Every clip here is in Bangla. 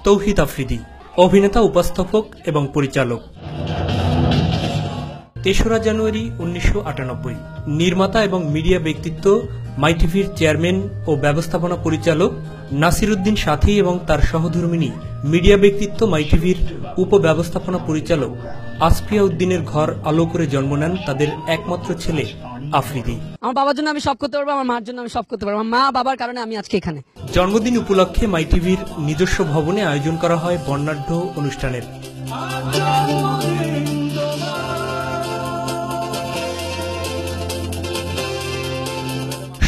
তৌহিদ আফ্রিদি, অভিনেতা, উপস্থাপক এবং পরিচালক। ৩রা জানুয়ারি ১৯৯৮, নির্মাতা এবং মিডিয়া ব্যক্তিত্ব, মাই টিভির চেয়ারম্যান ও ব্যবস্থাপনা পরিচালক নাসির উদ্দিন সাথী এবং তার সহধর্মিণী, মিডিয়া ব্যক্তিত্ব, মাই টিভির উপব্যবস্থাপনা পরিচালক আসফিয়া উদ্দিনের ঘর আলো করে জন্ম নেন তাদের একমাত্র ছেলে আফ্রিদি। আমার বাবার জন্য আমি সব করতে পারবো, আমার মার জন্য আমি সব করতে পারবো, আমার মা বাবার কারণে আমি আজকে এখানে। জন্মদিন উপলক্ষে মাই টিভির নিজস্ব ভবনে আয়োজন করা হয় বর্ণাঢ্য অনুষ্ঠানের।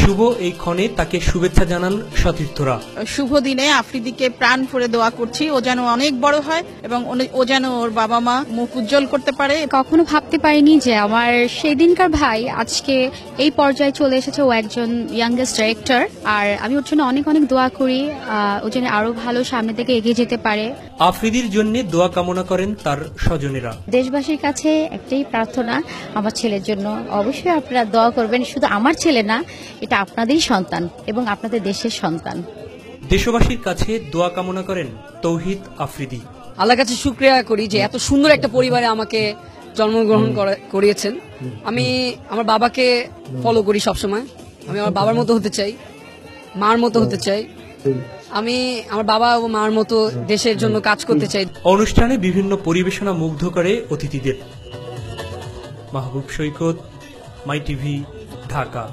শুভ এই ক্ষণে তাকে শুভেচ্ছা জানান সতীর্থরা। শুভ দিনে আফ্রিদিকে প্রাণ ভরে দোয়া করছি, ও যেন অনেক বড় হয় এবং ও যেন ওর বাবা মা মুখ উজ্জ্বল করতে পারে। কখনো ভাবতে পারিনি যে আমার সেই দিনকার ভাই আজকে এই পর্যায়ে চলে এসেছে। ও একজন ইয়াংগেস্ট ডাইরেক্টর, আর আমি ওর জন্য অনেক অনেক দোয়া করি, ও যেন আরো ভালো সামনে থেকে এগিয়ে যেতে পারে। আফ্রিদির জন্য দোয়া কামনা করেন তার স্বজনেরা। দেশবাসীর কাছে একটাই প্রার্থনা আমার ছেলের জন্য, অবশ্যই আপনারা দোয়া করবেন। শুধু আমার ছেলে না, এটা আপনাদেরই সন্তান এবং আপনাদের দেশের সন্তান। দেশবাসীর কাছে দোয়া কামনা করেন তৌহিদ আফ্রিদি। আল্লাহর কাছে শুকরিয়া করি যে এত সুন্দর একটা পরিবারে আমাকে জন্মগ্রহণ করিয়েছেন। আমি আমার বাবাকে ফলো করি সবসময়, আমি আমার বাবার মতো হতে চাই, মার মতো হতে চাই, আমি আমার বাবা ও মার মতো দেশের জন্য কাজ করতে চাই। অনুষ্ঠানে বিভিন্ন পরিবেশনা মুগ্ধ করে অতিথিদের। মাহবুব সৈকত, মাই টিভি, ঢাকা।